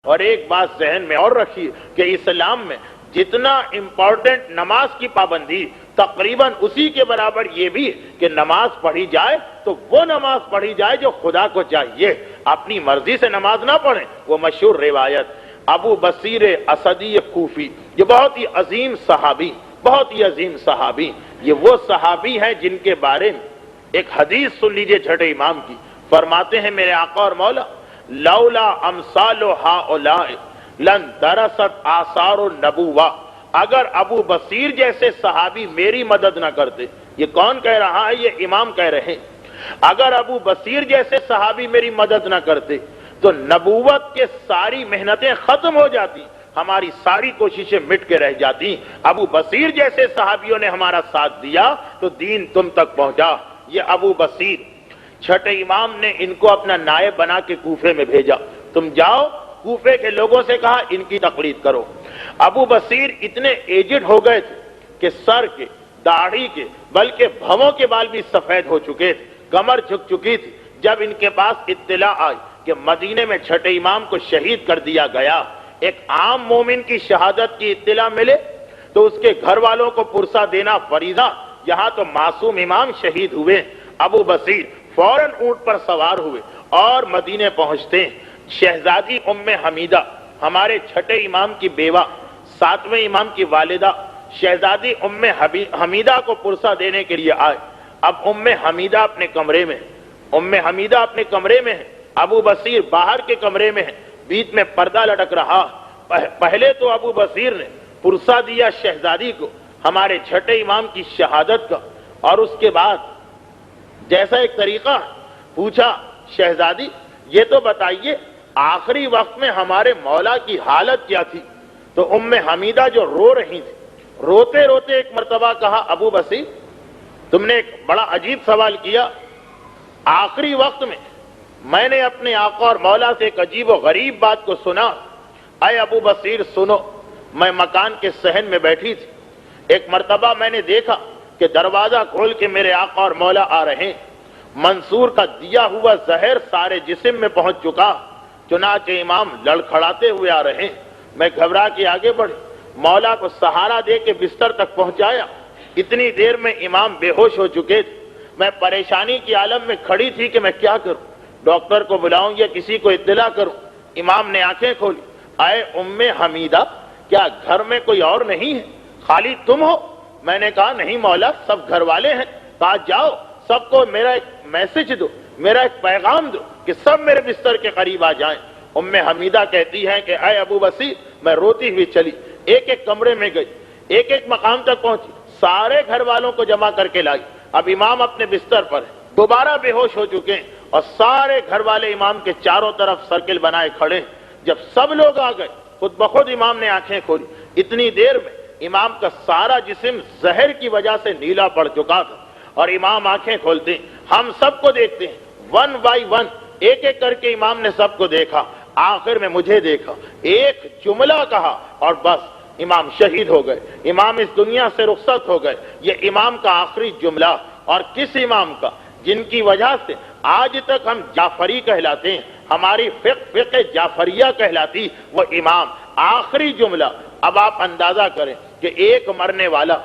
اور ایک بات ذہن میں اور رکھیے کہ اسلام میں جتنا امپورٹنٹ نماز کی پابندی تقریباً اسی کے برابر یہ بھی کہ نماز پڑھی جائے تو وہ نماز پڑھی جائے جو خدا کو چاہیے، اپنی مرضی سے نماز نہ پڑھیں۔ وہ مشہور روایت ابو بصیر اسدی کوفی، یہ بہت ہی عظیم صحابی، یہ وہ صحابی ہیں جن کے بارے میں ایک حدیث سن لیجئے چھٹے امام کی، فرماتے ہیں میرے آقا اور مولا لولا امثال ہؤلاء لن درست آثار النبوہ، اگر ابو بصیر جیسے صحابی میری مدد نہ کرتے، یہ کون کہہ رہا ہے؟ یہ امام کہہ رہے ہیں، اگر ابو بصیر جیسے صحابی میری مدد نہ کرتے تو نبوت کے ساری محنتیں ختم ہو جاتی، ہماری ساری کوششیں مٹ کے رہ جاتی۔ ابو بصیر جیسے صحابیوں نے ہمارا ساتھ دیا تو دین تم تک پہنچا۔ یہ ابو بصیر، چھٹے امام نے ان کو اپنا نائب بنا کے کوفے میں بھیجا، تم جاؤ کوفے کے لوگوں سے کہا ان کی تقلید کرو۔ ابو بصیر اتنے ایجڈ ہو گئے تھے کہ سر کے، داڑھی کے، بلکہ بھووں کے بال بھی سفید ہو چکے تھے، کمر جھک چکی تھی۔ جب ان کے پاس اطلاع آئی کہ مدینے میں چھٹے امام کو شہید کر دیا گیا، ایک عام مومن کی شہادت کی اطلاع ملے تو اس کے گھر والوں کو پرسہ دینا فریضہ، یہاں تو معصوم امام شہید ہوئے۔ ابو بصیر فوراً اونٹ پر سوار ہوئے اور مدینے پہنچتے ہیں۔ شہزادی ام حمیدہ، ہمارے چھٹے امام کی بیوہ، ساتویں امام کی والدہ، شہزادی ام حمیدہ کو پرسہ دینے کے لیے آئے۔ اب ام حمیدہ اپنے کمرے میں ہے، ابو بصیر باہر کے کمرے میں ہے، بیچ میں پردہ لٹک رہا۔ پہلے تو ابو بصیر نے پرسہ دیا شہزادی کو ہمارے چھٹے امام کی شہادت کا، اور اس کے بعد جیسا ایک طریقہ پوچھا شہزادی یہ تو بتائیے آخری وقت میں ہمارے مولا کی حالت کیا تھی؟ تو ام حمیدہ جو رو رہی تھی، روتے روتے ایک مرتبہ کہا ابو بصیر تم نے ایک بڑا عجیب سوال کیا، آخری وقت میں نے اپنے آقا اور مولا سے ایک عجیب و غریب بات کو سنا۔ اے ابو بصیر سنو، میں مکان کے صحن میں بیٹھی تھی، ایک مرتبہ میں نے دیکھا کہ دروازہ کھول کے میرے آقا اور مولا آ رہے ہیں، منصور کا دیا ہوا زہر سارے جسم میں پہنچ چکا، چنانچہ امام لڑکھڑاتے ہوئے آ رہے ہیں۔ میں گھبرا کے آگے بڑھی، مولا کو سہارا دے کے بستر تک پہنچایا، اتنی دیر میں امام بے ہوش ہو چکے تھے۔ میں پریشانی کی عالم میں کھڑی تھی کہ میں کیا کروں، ڈاکٹر کو بلاؤں یا کسی کو اطلاع کروں۔ امام نے آنکھیں کھولی، اے ام حمیدہ کیا گھر میں کوئی اور نہیں ہے، خالی تم ہو؟ میں نے کہا نہیں مولا، سب گھر والے ہیں۔ کہا جاؤ سب کو میرا ایک میسج دو، میرا ایک پیغام دو کہ سب میرے بستر کے قریب آ جائیں۔ ام حمیدہ کہتی ہیں کہ اے ابو بصیر، میں روتی ہوئی چلی، ایک ایک کمرے میں گئی، ایک ایک مقام تک پہنچی، سارے گھر والوں کو جمع کر کے لائی۔ اب امام اپنے بستر پر ہیں، دوبارہ بے ہوش ہو چکے ہیں، اور سارے گھر والے امام کے چاروں طرف سرکل بنائے کھڑے ہیں۔ جب سب لوگ آ گئے خود بخود امام نے آنکھیں کھولی، اتنی دیر میں امام کا سارا جسم زہر کی وجہ سے نیلا پڑ چکا تھا، اور امام آنکھیں کھولتے ہیں، ہم سب کو دیکھتے ہیں، ون بائی ون، ایک ایک کر کے امام نے سب کو دیکھا، آخر میں مجھے دیکھا، ایک جملہ کہا اور بس امام شہید ہو گئے، امام اس دنیا سے رخصت ہو گئے۔ یہ امام کا آخری جملہ، اور کس امام کا؟ جن کی وجہ سے آج تک ہم جعفری کہلاتے ہیں، ہماری فقہ جعفریہ کہلاتی، وہ امام۔ آخری جملہ، اب آپ اندازہ کریں کہ ایک مرنے والا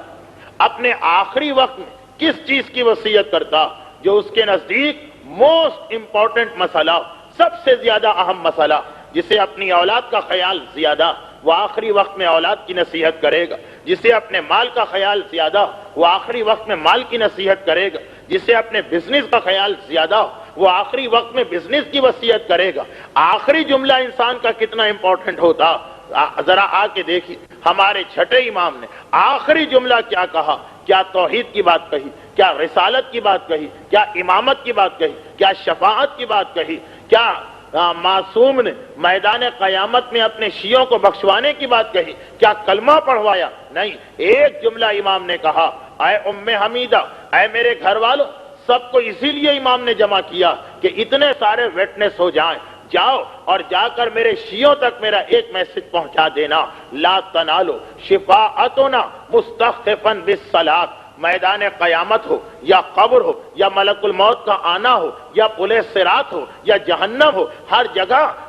اپنے آخری وقت میں کس چیز کی وصیت کرتا جو اس کے نزدیک موسٹ امپورٹنٹ مسئلہ، سب سے زیادہ اہم مسئلہ، جسے اپنی اولاد کا خیال زیادہ، وہ آخری وقت میں اولاد کی نصیحت کرے گا، جسے اپنے مال کا خیال زیادہ، وہ آخری وقت میں مال کی نصیحت کرے گا، جسے اپنے بزنس کا خیال زیادہ، وہ آخری وقت میں بزنس کی وصیت کرے گا۔ آخری جملہ انسان کا کتنا امپورٹنٹ ہوتا، ذرا آ کے دیکھیے ہمارے چھٹے امام نے آخری جملہ کیا کہا، کیا توحید کی بات کہی، کیا رسالت کی بات کہی، کیا امامت کی بات کہی، کیا شفاعت کی بات کہی، کیا معصوم نے میدان قیامت میں اپنے شیعوں کو بخشوانے کی بات کہی، کیا کلمہ پڑھوایا؟ نہیں، ایک جملہ امام نے کہا، اے ام حمیدہ، اے میرے گھر والوں، سب کو اسی لیے امام نے جمع کیا کہ اتنے سارے وٹنس ہو جائیں، جاؤ اور جا کر میرے شیعوں تک میرا ایک میسج پہنچا دینا، لا تنالو شفاعتنا مستخفا بالصلاۃ، میدان قیامت ہو یا قبر ہو یا ملک الموت کا آنا ہو یا پل صراط ہو یا جہنم ہو، ہر جگہ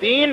3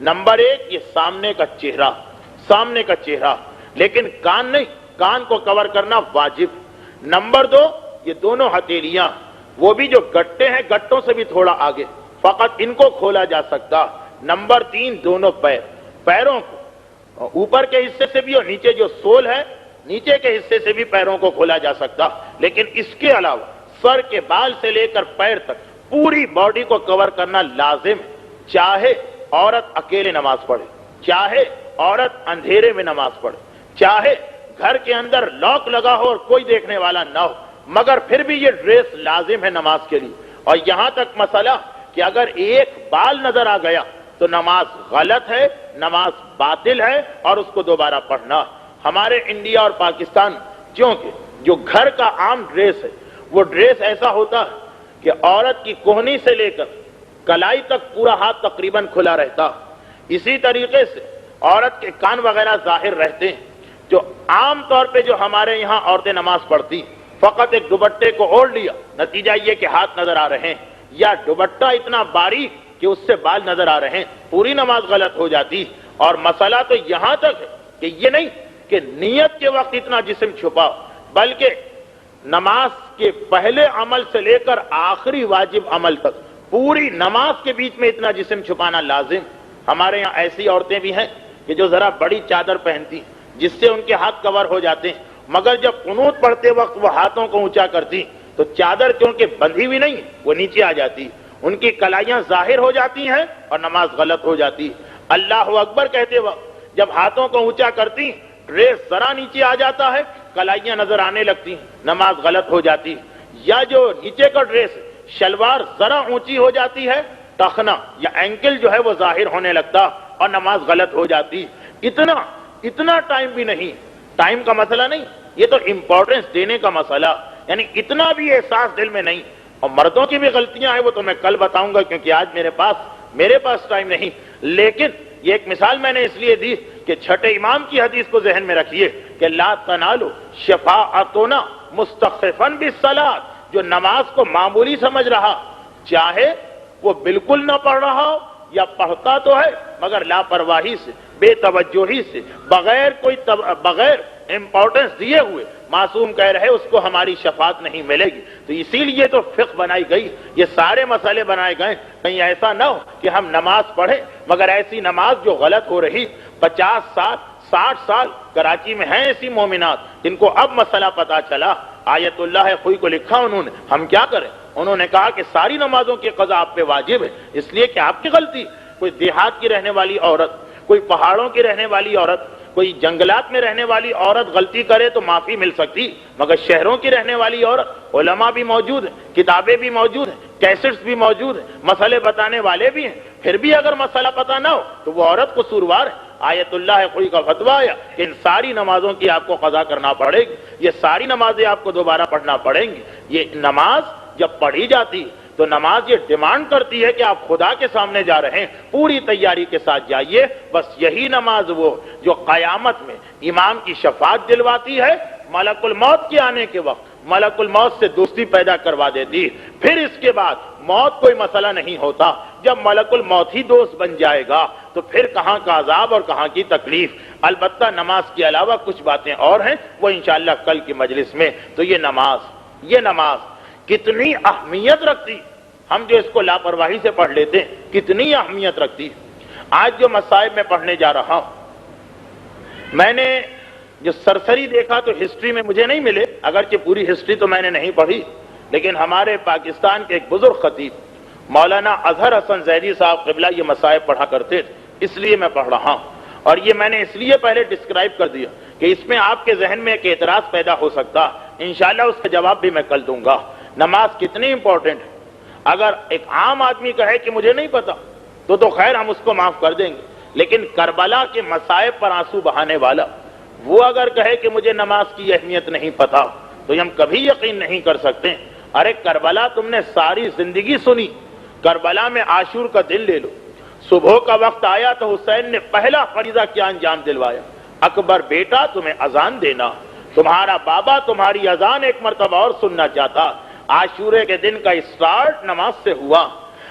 نمبر ایک، یہ سامنے کا چہرہ، سامنے کا چہرہ، لیکن کان نہیں، کان کو کور کرنا واجب۔ نمبر دو، یہ دونوں ہتھیلیاں، وہ بھی جو گٹے ہیں گٹوں سے بھی تھوڑا آگے، فقط ان کو کھولا جا سکتا۔ نمبر تین، دونوں پیر، پیروں کو اوپر کے حصے سے بھی اور نیچے جو سول ہے نیچے کے حصے سے بھی پیروں کو کھولا جا سکتا، لیکن اس کے علاوہ سر کے بال سے لے کر پیر تک پوری باڈی کو کور کرنا لازم ہے، چاہے عورت اکیلے نماز پڑھے، چاہے عورت اندھیرے میں نماز پڑھے، چاہے گھر کے اندر لاک لگا ہو اور کوئی دیکھنے والا نہ ہو، مگر پھر بھی یہ ڈریس لازم ہے نماز کے لیے۔ اور یہاں تک مسئلہ کہ اگر ایک بال نظر آ گیا تو نماز غلط ہے، نماز باطل ہے اور اس کو دوبارہ پڑھنا۔ ہمارے انڈیا اور پاکستان چونکہ جو گھر کا عام ڈریس ہے وہ ڈریس ایسا ہوتا ہے کہ عورت کی کوہنی سے لے کر کلائی تک پورا ہاتھ تقریباً کھلا رہتا، اسی طریقے سے عورت کے کان وغیرہ ظاہر رہتے ہیں۔ جو عام طور پہ جو ہمارے یہاں عورتیں نماز پڑھتی فقط ایک دوپٹے کو اوڑھ لیا، نتیجہ یہ کہ ہاتھ نظر آ رہے ہیں، یا دوپٹہ اتنا باریک کہ اس سے بال نظر آ رہے ہیں، پوری نماز غلط ہو جاتی۔ اور مسئلہ تو یہاں تک ہے کہ یہ نہیں کہ نیت کے وقت اتنا جسم چھپاؤ، بلکہ نماز کے پہلے عمل سے لے کر آخری واجب عمل تک پوری نماز کے بیچ میں اتنا جسم چھپانا لازم۔ ہمارے یہاں ایسی عورتیں بھی ہیں کہ جو ذرا بڑی چادر پہنتی جس سے ان کے ہاتھ کور ہو جاتے ہیں، مگر جب قنوت پڑھتے وقت وہ ہاتھوں کو اونچا کرتی تو چادر کیونکہ بندھی ہوئی نہیں وہ نیچے آ جاتی، ان کی کلائیاں ظاہر ہو جاتی ہیں اور نماز غلط ہو جاتی۔ اللہ اکبر کہتے وقت جب ہاتھوں کو اونچا کرتی ڈریس ذرا نیچے آ جاتا ہے، کلائیاں نظر آنے لگتی، نماز غلط ہو جاتی۔ یا جو نیچے کا ڈریس شلوار ذرا اونچی ہو جاتی ہے، ٹخنا یا اینکل جو ہے وہ ظاہر ہونے لگتا اور نماز غلط ہو جاتی۔ اتنا ٹائم بھی نہیں، ٹائم کا مسئلہ نہیں، یہ تو امپورٹنس دینے کا مسئلہ، یعنی اتنا بھی احساس دل میں نہیں۔ اور مردوں کی بھی غلطیاں ہیں وہ تو میں کل بتاؤں گا، کیونکہ آج میرے پاس ٹائم نہیں، لیکن یہ ایک مثال میں نے اس لیے دی کہ چھٹے امام کی حدیث کو ذہن میں رکھیے کہ لا تنالو شفاعتنا مستخفا بالصلاۃ، جو نماز کو معمولی سمجھ رہا، چاہے وہ بالکل نہ پڑھ رہا ہو یا پڑھتا تو ہے مگر لاپرواہی سے، بے توجہی سے، بغیر امپورٹنس دیے ہوئے معصوم کہہ رہے اس کو ہماری شفاعت نہیں ملے گی۔ تو اسی لیے تو فقہ بنائی گئی، یہ سارے مسئلے بنائے گئے، کہیں ایسا نہ ہو کہ ہم نماز پڑھیں مگر ایسی نماز جو غلط ہو رہی۔ 50 سال 60 سال کراچی میں ہیں ایسی مومنات جن کو اب مسئلہ پتا چلا، آیت اللہ خوئی کو لکھا انہوں نے، ہم کیا کریں؟ انہوں نے کہا کہ ساری نمازوں کی قضا آپ پہ واجب ہے، اس لیے کہ آپ کی غلطی، کوئی دیہات کی رہنے والی عورت، کوئی پہاڑوں کی رہنے والی عورت، کوئی جنگلات میں رہنے والی عورت غلطی کرے تو معافی مل سکتی، مگر شہروں کی رہنے والی عورت، علماء بھی موجود ہیں، کتابیں بھی موجود ہیں، کیسٹس بھی موجود ہیں، مسئلے بتانے والے بھی ہیں، پھر بھی اگر مسئلہ پتہ نہ ہو تو وہ عورت قصوروار ہے۔ آیت اللہ خوئی کا فتویٰ آیا کہ ان ساری نمازوں کی آپ کو قضا کرنا پڑے گی، یہ ساری نمازیں آپ کو دوبارہ پڑھنا پڑیں گی۔ یہ نماز جب پڑھی جاتی تو نماز یہ ڈیمانڈ کرتی ہے کہ آپ خدا کے سامنے جا رہے ہیں، پوری تیاری کے ساتھ جائیے۔ بس یہی نماز وہ جو قیامت میں امام کی شفاعت دلواتی ہے، ملک الموت کے آنے کے وقت ملک الموت سے دوستی پیدا کروا دیتی ہے، پھر اس کے بعد موت کوئی مسئلہ نہیں ہوتا۔ جب ملک الموت ہی دوست بن جائے گا تو پھر کہاں کا عذاب اور کہاں کی تکلیف۔ البتہ نماز کے علاوہ کچھ باتیں اور ہیں، وہ انشاءاللہ کل کی مجلس میں۔ تو یہ نماز کتنی اہمیت رکھتی، ہم جو اس کو لاپرواہی سے پڑھ لیتے ہیں کتنی اہمیت رکھتی۔ آج جو مصائب میں پڑھنے جا رہا ہوں، میں نے جو سرسری دیکھا تو ہسٹری میں مجھے نہیں ملے، اگرچہ پوری ہسٹری تو میں نے نہیں پڑھی، لیکن ہمارے پاکستان کے ایک بزرگ خطیب مولانا اظہر حسن زیدی صاحب قبلہ یہ مصائب پڑھا کرتے تھے، اس لیے میں پڑھ رہا ہوں۔ اور یہ میں نے اس لیے پہلے ڈسکرائب کر دیا کہ اس میں آپ کے ذہن میں ایک اعتراض پیدا ہو سکتا، انشاءاللہ اس کا جواب بھی میں کل دوں گا۔ نماز کتنی امپورٹنٹ ہے، اگر ایک عام آدمی کہے کہ مجھے نہیں پتا تو خیر ہم اس کو معاف کر دیں گے، لیکن کربلا کے مصائب پر آنسو بہانے والا وہ اگر کہے کہ مجھے نماز کی اہمیت نہیں پتا تو ہم کبھی یقین نہیں کر سکتے۔ ارے کربلا تم نے ساری زندگی سنی، کربلا میں عاشور کا دن لے لو، صبح کا وقت آیا تو حسین نے پہلا فریضہ کیا انجام دلوایا، اکبر بیٹا تمہیں اذان دینا، تمہارا بابا تمہاری اذان ایک مرتبہ اور سننا چاہتا۔ عاشورے کے دن کا اسٹارٹ نماز سے ہوا۔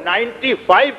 95